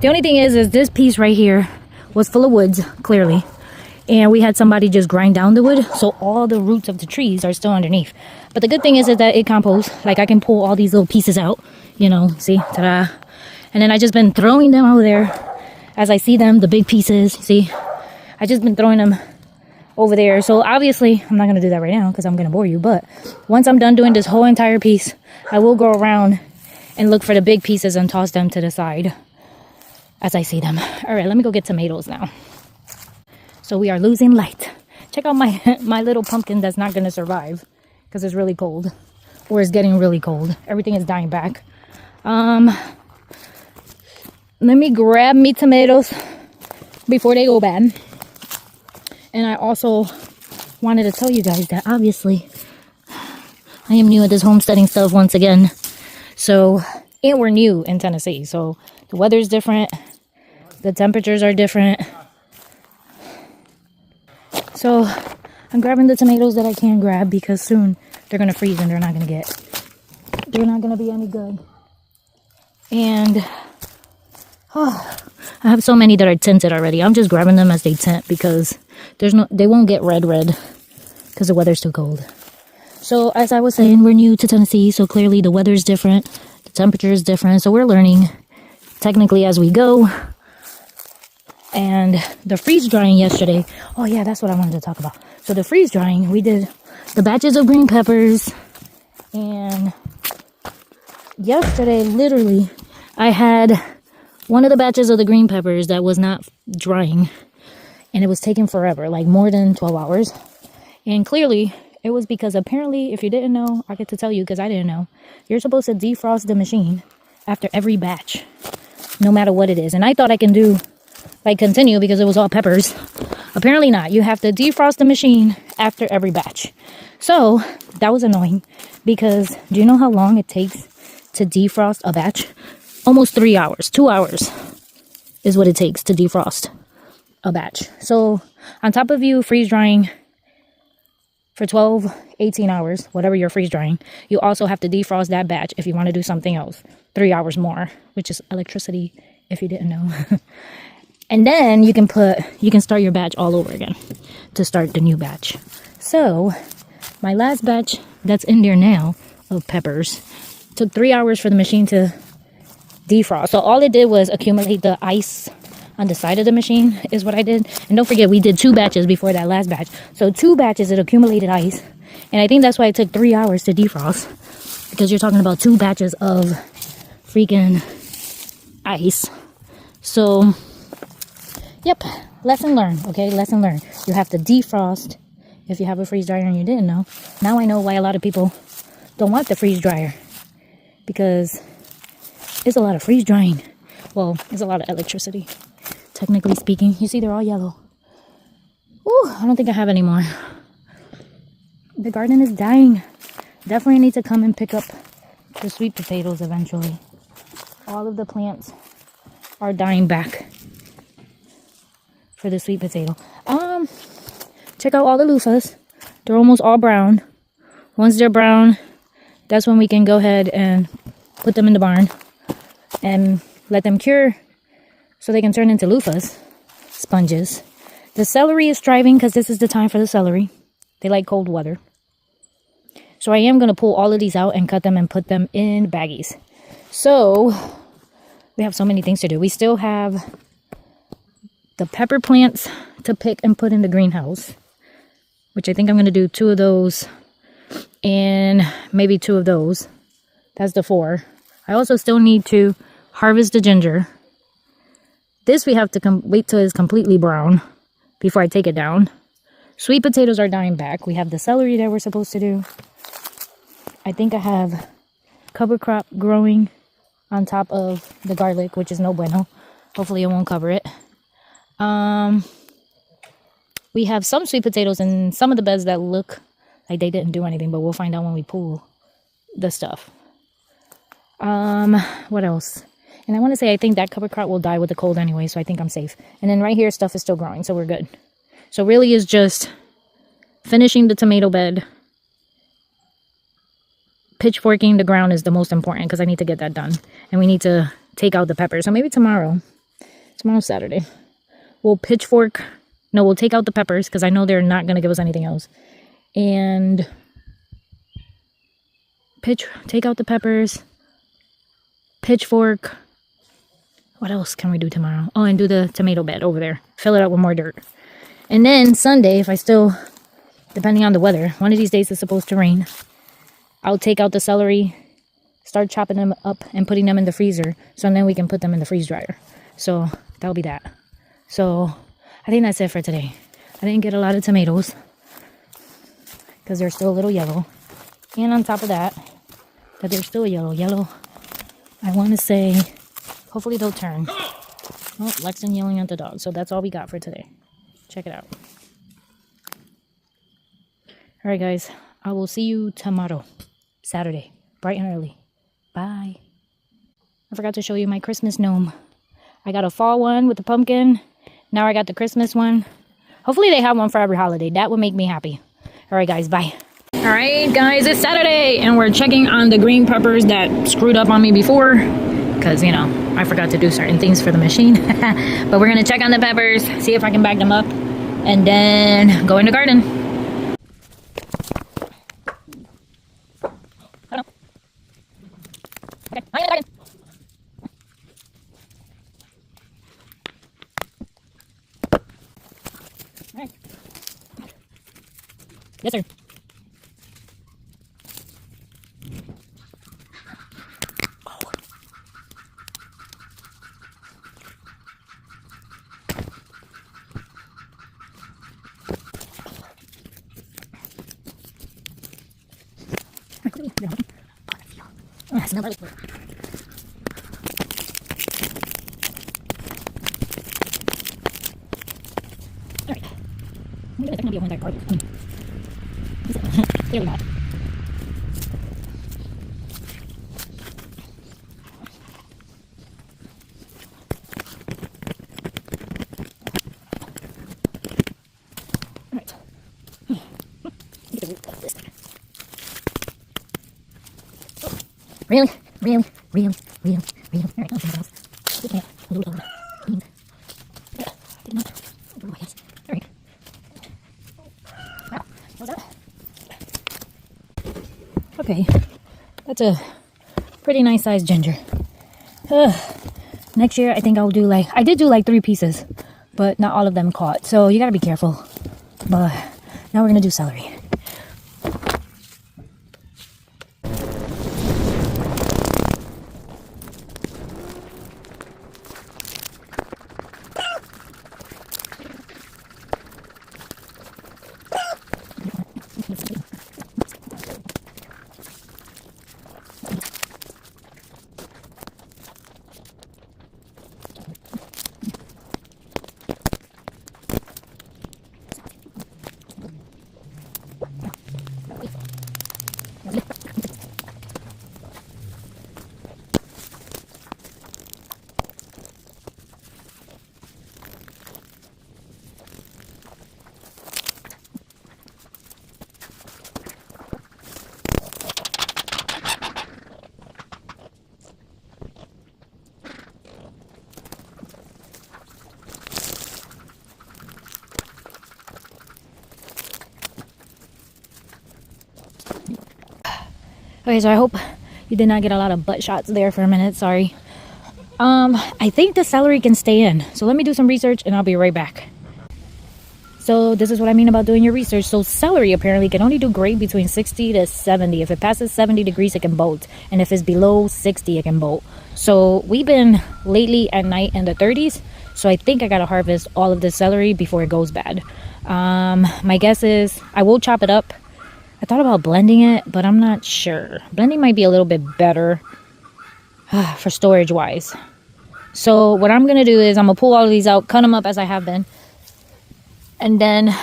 the only thing is this piece right here was full of woods, clearly, and we had somebody just grind down the wood, so all the roots of the trees are still underneath. But the good thing is that it composts. Like, I can pull all these little pieces out, you know, see, ta-da. And then I just been throwing them over there as I see them, the big pieces, see. I just been throwing them over there. So obviously I'm not going to do that right now because I'm going to bore you, but once I'm done doing this whole entire piece, I will go around and look for the big pieces and toss them to the side as I see them. All right, let me go get tomatoes now. So we are losing light. Check out my little pumpkin that's not going to survive because it's really cold, or it's getting really cold. Everything is dying back. Let me grab me tomatoes before they go bad. And I also wanted to tell you guys that obviously I am new at this homesteading stuff once again. So, and we're new in Tennessee, so the weather's different, the temperatures are different. So I'm grabbing the tomatoes that I can grab because soon they're gonna freeze and they're not gonna be any good. And I have so many that are tinted already. I'm just grabbing them as they tint because they won't get red because the weather's too cold. So as I was saying, we're new to Tennessee, so clearly the weather's different, the temperature is different, so we're learning technically as we go. And the freeze drying yesterday, oh yeah, that's what I wanted to talk about. So the freeze drying, we did the batches of green peppers, and yesterday literally I had one of the batches of the green peppers that was not drying, and it was taking forever, like more than 12 hours. And clearly it was because apparently, if you didn't know, I get to tell you because I didn't know, you're supposed to defrost the machine after every batch, no matter what it is. And I thought I can do like continue because it was all peppers. Apparently not. You have to defrost the machine after every batch. So that was annoying because do you know how long it takes to defrost a batch? Almost 3 hours. 2 hours is what it takes to defrost a batch. So on top of you freeze drying for 12, 18 hours, whatever you're freeze drying, you also have to defrost that batch if you want to do something else. 3 hours more, which is electricity, if you didn't know. And then you can start your batch all over again to start the new batch. So my last batch that's in there now of peppers took 3 hours for the machine to defrost. So all it did was accumulate the ice on the side of the machine is what I did. And don't forget, we did 2 batches before that last batch. So 2 batches, it accumulated ice. And I think that's why it took 3 hours to defrost, because you're talking about 2 batches of freaking ice. So yep, lesson learned, okay? Lesson learned. You have to defrost if you have a freeze dryer and you didn't know. Now I know why a lot of people don't want the freeze dryer, because it's a lot of freeze drying. Well, it's a lot of electricity, technically speaking. You see, they're all yellow. Ooh, I don't think I have any more. The garden is dying. Definitely need to come and pick up the sweet potatoes eventually. All of the plants are dying back for the sweet potato. Check out all the loofahs. They're almost all brown. Once they're brown, that's when we can go ahead and put them in the barn and let them cure so they can turn into loofahs, sponges. The celery is thriving because this is the time for the celery. They like cold weather. So I am going to pull all of these out and cut them and put them in baggies. So we have so many things to do. We still have the pepper plants to pick and put in the greenhouse, which I think I'm going to do 2 of those and maybe 2 of those. That's the 4. I also still need to harvest the ginger. This we have to wait till it's completely brown before I take it down. Sweet potatoes are dying back. We have the celery that we're supposed to do. I think I have cover crop growing on top of the garlic, which is no bueno. Hopefully it won't cover it. We have some sweet potatoes in some of the beds that look like they didn't do anything, but we'll find out when we pull the stuff. What else? And I want to say I think that cover crop will die with the cold anyway, so I think I'm safe. And then right here, stuff is still growing, so we're good. So really is just finishing the tomato bed. Pitchforking the ground is the most important because I need to get that done. And we need to take out the peppers. So maybe tomorrow's Saturday. We'll pitchfork. No, we'll take out the peppers because I know they're not going to give us anything else. And take out the peppers. Pitchfork. What else can we do tomorrow? Oh, and do the tomato bed over there. Fill it up with more dirt. And then Sunday, if I still, depending on the weather, one of these days it's supposed to rain, I'll take out the celery, start chopping them up and putting them in the freezer. So then we can put them in the freeze dryer. So that'll be that. So I think that's it for today. I didn't get a lot of tomatoes because they're still a little yellow. And on top of that they're still yellow. I want to say, hopefully they'll turn. Oh, Lexon yelling at the dog. So that's all we got for today. Check it out. All right, guys. I will see you tomorrow, Saturday, bright and early. Bye. I forgot to show you my Christmas gnome. I got a fall one with the pumpkin. Now I got the Christmas one. Hopefully they have one for every holiday. That would make me happy. All right, guys. Bye. All right, guys. It's Saturday, and we're checking on the green peppers that screwed up on me before. Because, you know, I forgot to do certain things for the machine. But we're going to check on the peppers, see if I can bag them up, and then go in the garden. Okay, I'm in the garden. All right. Yes, sir. Oh, I smell garlic. Alright. I'm gonna be a one dark garlic. Clearly not. Alright. Get the root of this. Really? Really? Really? Really? Really? Alright, I'll figure it out. We can't. A little over. Yeah, did not. Oh, yes. Alright. Wow. What was that? Okay. That's a pretty nice sized ginger. Next year, I think I'll do I did do 3 pieces, but not all of them caught. So you gotta be careful. But now we're gonna do celery. Okay, so I hope you did not get a lot of butt shots there for a minute. Sorry. I think the celery can stay in. So let me do some research and I'll be right back. So this is what I mean about doing your research. So celery apparently can only do great between 60 to 70. If it passes 70 degrees, it can bolt. And if it's below 60, it can bolt. So we've been lately at night in the 30s. So I think I got to harvest all of this celery before it goes bad. My guess is I will chop it up. I thought about blending it, but I'm not sure. Blending might be a little bit better for storage wise. So what I'm going to do is I'm going to pull all of these out, cut them up as I have been. And then,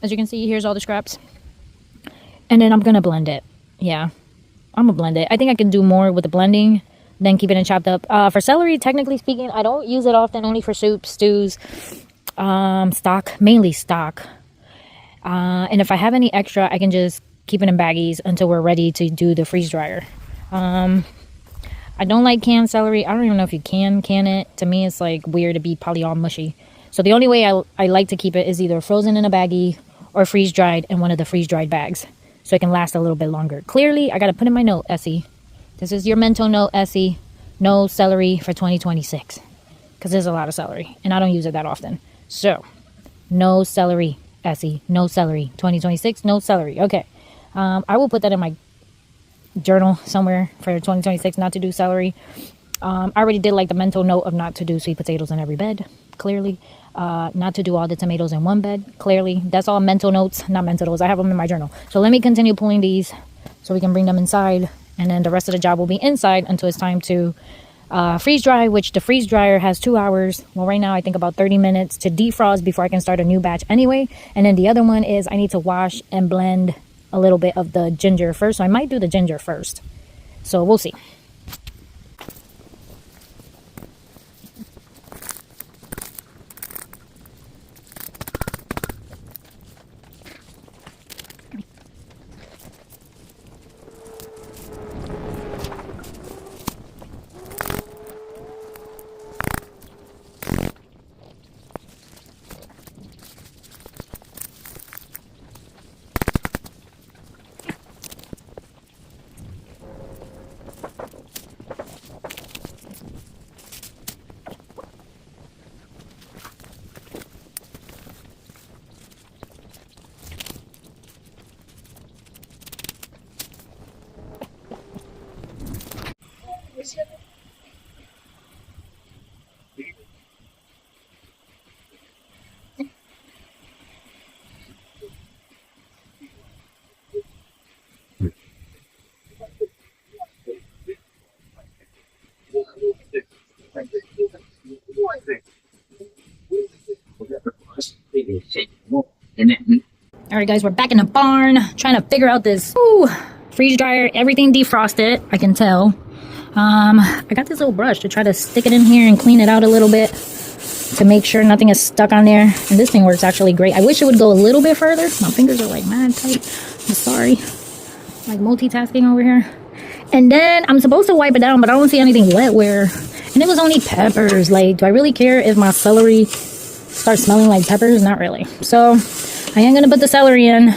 as you can see, here's all the scraps. And then I'm going to blend it. Yeah, I'm going to blend it. I think I can do more with the blending than keeping it chopped up. For celery, technically speaking, I don't use it often, only for soups, stews, stock, mainly stock. And if I have any extra, I can just keep it in baggies until we're ready to do the freeze dryer. I don't like canned celery. I don't even know if you can it. To me, it's like weird to be probably all mushy. So the only way I like to keep it is either frozen in a baggie or freeze dried in one of the freeze dried bags, so it can last a little bit longer. Clearly, I got to put in my note, Essie. This is your mental note, Essie. No celery for 2026, because there's a lot of celery and I don't use it that often. So no celery, Essie. No celery. 2026, no celery. Okay. I will put that in my journal somewhere for 2026, not to do celery. I already did like the mental note of not to do sweet potatoes in every bed, clearly. Not to do all the tomatoes in one bed, clearly. That's all mental notes, not mental notes. I have them in my journal. So let me continue pulling these so we can bring them inside, and then the rest of the job will be inside until it's time to freeze dry, which the freeze dryer has 2 hours. Well, right now I think about 30 minutes to defrost before I can start a new batch anyway. And then the other one is I need to wash and blend a little bit of the ginger first. So I might do the ginger first. So we'll see. All right, guys, we're back in the barn trying to figure out this freeze dryer. Everything defrosted, I can tell. I got this little brush to try to stick it in here and clean it out a little bit to make sure nothing is stuck on there. And this thing works actually great. I wish it would go a little bit further. My fingers are like mad tight. I'm sorry. Like multitasking over here. And then I'm supposed to wipe it down, but I don't see anything wetware. And it was only peppers. Like, do I really care if my celery starts smelling like peppers? Not really. So I am going to put the celery in.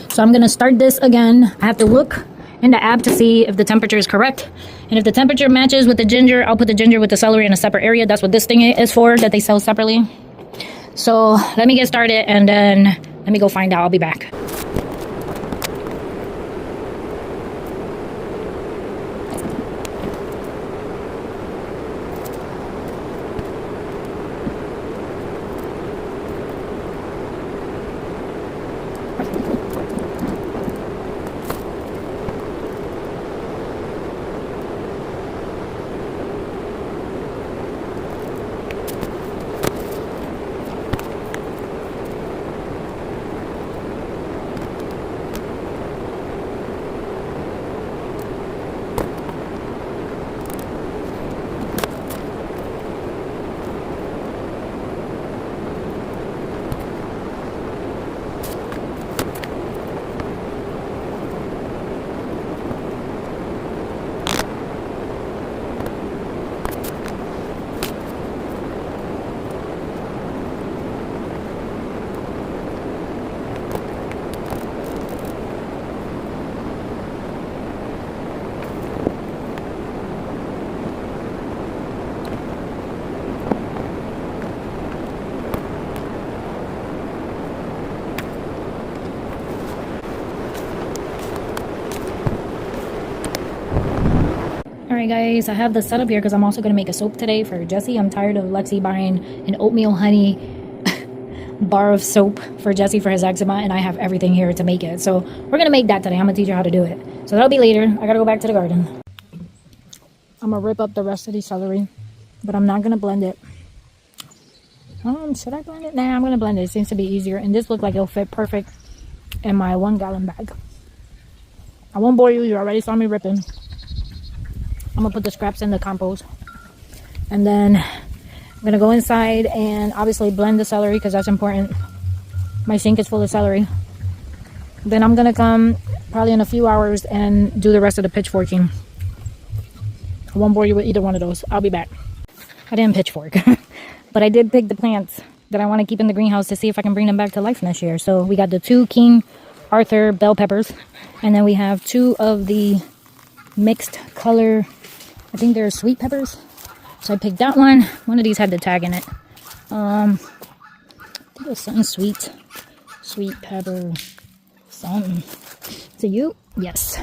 So I'm going to start this again. I have to look in the app to see if the temperature is correct. And if the temperature matches with the ginger, I'll put the ginger with the celery in a separate area. That's what this thing is for, that they sell separately. So let me get started and then let me go find out. I'll be back. Alright guys, I have the setup here because I'm also going to make a soap today for Jessie. I'm tired of Lexi buying an oatmeal honey bar of soap for Jesse for his eczema, and I have everything here to make it. So we're going to make that today. I'm going to teach her how to do it. So that'll be later. I got to go back to the garden. I'm going to rip up the rest of the celery, but I'm not going to blend it. Should I blend it? Nah, I'm going to blend it. It seems to be easier, and this looks like it'll fit perfect in my 1 gallon bag. I won't bore you. You already saw me ripping. I'm going to put the scraps in the compost. And then I'm going to go inside and obviously blend the celery because that's important. My sink is full of celery. Then I'm going to come probably in a few hours and do the rest of the pitchforking. I won't bore you with either one of those. I'll be back. I didn't pitchfork. But I did pick the plants that I want to keep in the greenhouse to see if I can bring them back to life next year. So we got the 2 King Arthur bell peppers. And then we have 2 of the mixed color, I think they're sweet peppers. So I picked that one. One of these had the tag in it. I think it was something sweet. Sweet pepper. Something. Is it you? Yes.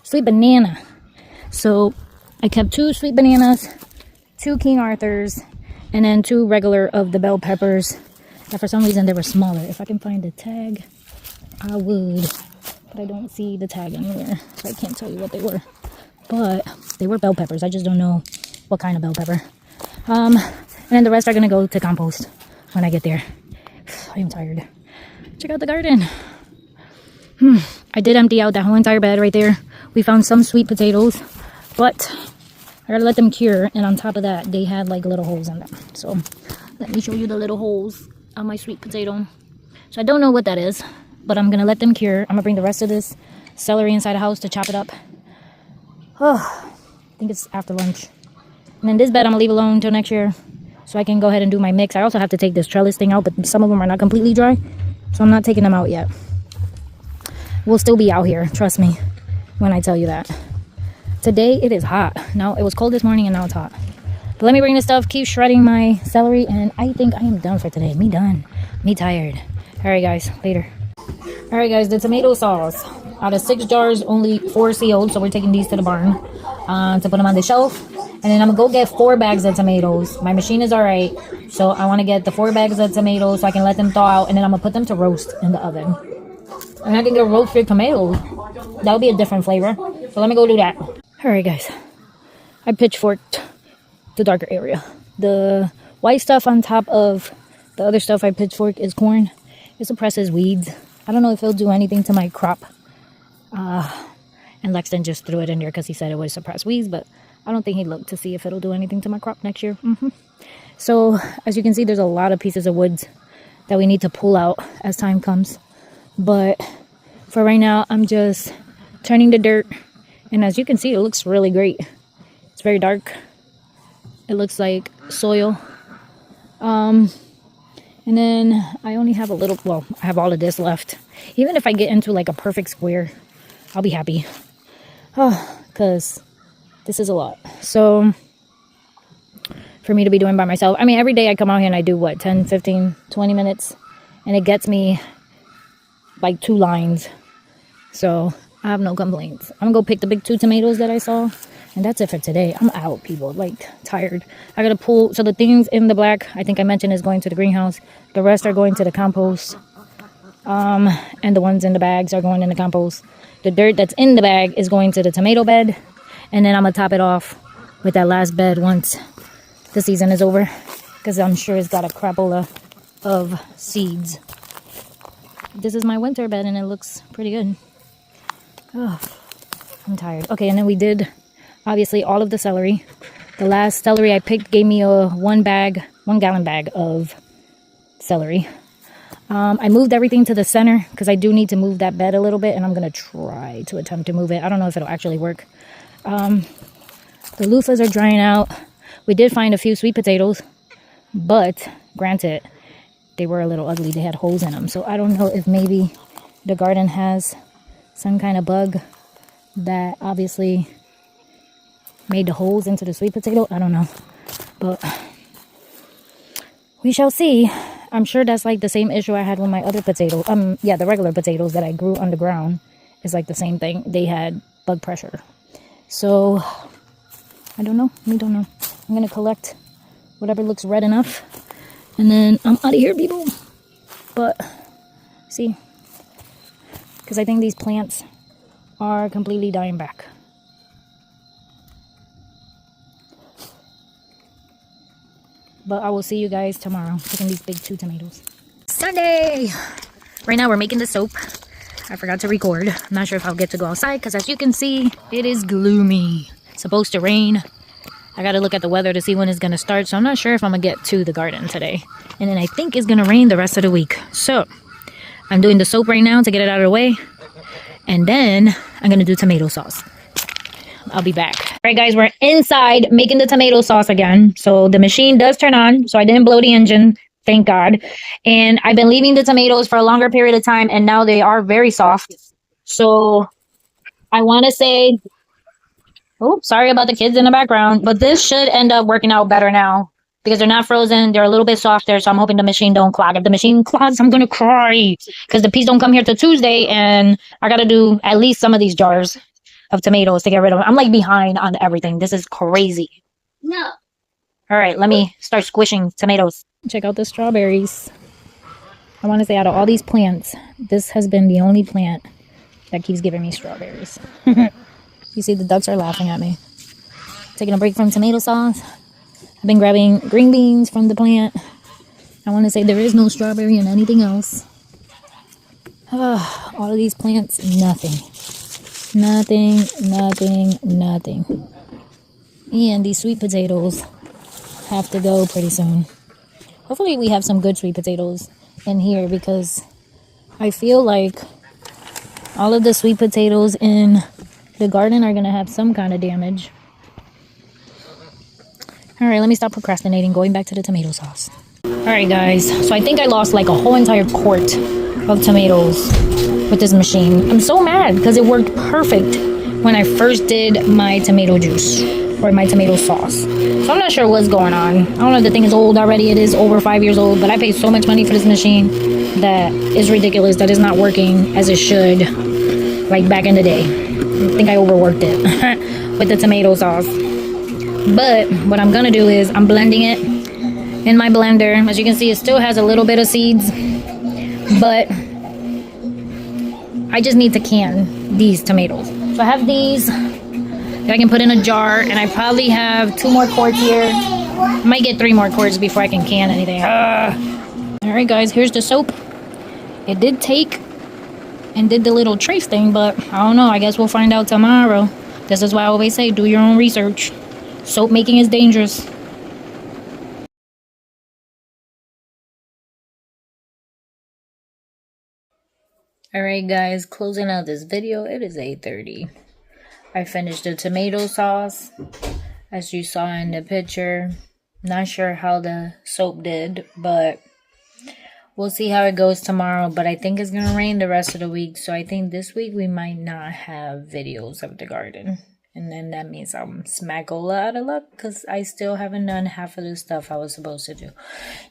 Sweet banana. So I kept 2 sweet bananas, 2 King Arthurs, and then 2 regular of the bell peppers. And for some reason they were smaller. If I can find the tag, I would. But I don't see the tag anywhere, so I can't tell you what they were. But they were bell peppers. I just don't know what kind of bell pepper. And then the rest are going to go to compost when I get there. I am tired. Check out the garden. I did empty out that whole entire bed right there. We found some sweet potatoes, but I gotta let them cure. And on top of that, they had like little holes in them. So let me show you the little holes on my sweet potato. So I don't know what that is, but I'm gonna let them cure. I'm gonna bring the rest of this celery inside the house to chop it up. Oh, I think it's after lunch. And then this bed I'm gonna leave alone until next year so I can go ahead and do my mix. I also have to take this trellis thing out, but some of them are not completely dry, so I'm not taking them out yet. We'll still be out here, trust me when I tell you that. Today it is hot. Now it was cold this morning and now it's hot. But let me bring this stuff, keep shredding my celery, and I think I am done for today. Me done. Me tired. Alright guys, later. Alright guys, the tomato sauce. Out of 6 jars, only 4 sealed, so we're taking these to the barn to put them on the shelf. And then I'm gonna go get 4 bags of tomatoes. My machine is alright, so I want to get the 4 bags of tomatoes so I can let them thaw out, and then I'm gonna put them to roast in the oven. And I can get roasted tomatoes. That would be a different flavor. So let me go do that. Alright guys, I pitchforked the darker area. The white stuff on top of the other stuff I pitchforked is corn. It suppresses weeds. I don't know if it'll do anything to my crop. And Lexton just threw it in there because he said it would suppress weeds, but I don't think he looked to see if it'll do anything to my crop next year. So as you can see, there's a lot of pieces of wood that we need to pull out as time comes. But for right now, I'm just turning the dirt. And as you can see, it looks really great. It's very dark. It looks like soil. And then I only have a little, well, I have all of this left. Even if I get into like a perfect square, I'll be happy. Because this is a lot. So for me to be doing by myself, I mean, every day I come out here and I do what, 10, 15, 20 minutes. And it gets me like 2 lines. So I have no complaints. I'm gonna go pick the big 2 tomatoes that I saw, and that's it for today. I'm out, people, like tired. I gotta pull, so the things in the black, I think I mentioned, is going to the greenhouse. The rest are going to the compost. And the ones in the bags are going in the compost. The dirt that's in the bag is going to the tomato bed, and then I'm gonna top it off with that last bed once the season is over, because I'm sure it's got a crapola of seeds. This is my winter bed and it looks pretty good. Oh, I'm tired. Okay, and then we did obviously all of the celery. The last celery I picked gave me a 1 gallon bag of celery. I moved everything to the center because I do need to move that bed a little bit, and I'm going to try to attempt to move it. I don't know if it'll actually work. The luffas are drying out. We did find a few sweet potatoes, but granted, they were a little ugly. They had holes in them. So I don't know if maybe the garden has some kind of bug that obviously made the holes into the sweet potato. I don't know. But we shall see. I'm sure that's like the same issue I had with my other potato. Yeah, the regular potatoes that I grew underground is like the same thing. They had bug pressure. So I don't know. We don't know. I'm going to collect whatever looks red enough. And then I'm out of here, people. But, see. Because I think these plants are completely dying back. But I will see you guys tomorrow. Picking these big 2 tomatoes. Sunday! Right now we're making the soap. I forgot to record. I'm not sure if I'll get to go outside because as you can see, it is gloomy. It's supposed to rain. I gotta look at the weather to see when it's gonna start. So I'm not sure if I'm gonna get to the garden today. And then I think it's gonna rain the rest of the week. So I'm doing the soap right now to get it out of the way. And then I'm gonna do tomato sauce. I'll be back. All right, guys, we're inside making the tomato sauce again. So the machine does turn on. So I didn't blow the engine. Thank God. And I've been leaving the tomatoes for a longer period of time. And now they are very soft. So I want to say, oh, sorry about the kids in the background. But this should end up working out better now. Because they're not frozen. They're a little bit softer. So I'm hoping the machine don't clog. If the machine clogs, I'm going to cry. Because the peas don't come here till Tuesday. And I got to do at least some of these jars of tomatoes to get rid of them. I'm like behind on everything. This is crazy. No. All right, let me start squishing tomatoes. Check out the strawberries. I want to say out of all these plants, this has been the only plant that keeps giving me strawberries. You see the ducks are laughing at me. Taking a break from tomato sauce. I've been grabbing green beans from the plant. I want to say there is no strawberry in anything else. All of these plants, nothing. Nothing, nothing, nothing. And these sweet potatoes have to go pretty soon. Hopefully we have some good sweet potatoes in here because I feel like all of the sweet potatoes in the garden are going to have some kind of damage. All right, let me stop procrastinating, going back to the tomato sauce. All right, guys, so I think I lost like a whole entire quart of tomatoes with this machine. I'm so mad because it worked perfect when I first did my tomato juice or my tomato sauce. So I'm not sure what's going on. I don't know if the thing is old already. It is over 5 years old, but I paid so much money for this machine that is ridiculous that it's not working as it should like back in the day. I think I overworked it with the tomato sauce. But what I'm gonna do is I'm blending it in my blender. As you can see, it still has a little bit of seeds, but I just need to can these tomatoes. So I have these that I can put in a jar, and I probably have 2 more quarts here. I might get 3 more quarts before I can can anything. All right, guys, here's the soap. It did take and did the little trace thing, but I don't know. I guess we'll find out tomorrow. This is why I always say, do your own research. Soap making is dangerous. Alright guys, closing out this video. It is 8:30. I finished the tomato sauce, as you saw in the picture. Not sure how the soap did, but we'll see how it goes tomorrow. But I think it's going to rain the rest of the week, so I think this week we might not have videos of the garden. And then that means I'm smack-ola out of luck because I still haven't done half of the stuff I was supposed to do.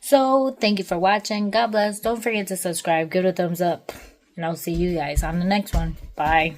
So, thank you for watching. God bless. Don't forget to subscribe. Give it a thumbs up. And I'll see you guys on the next one. Bye.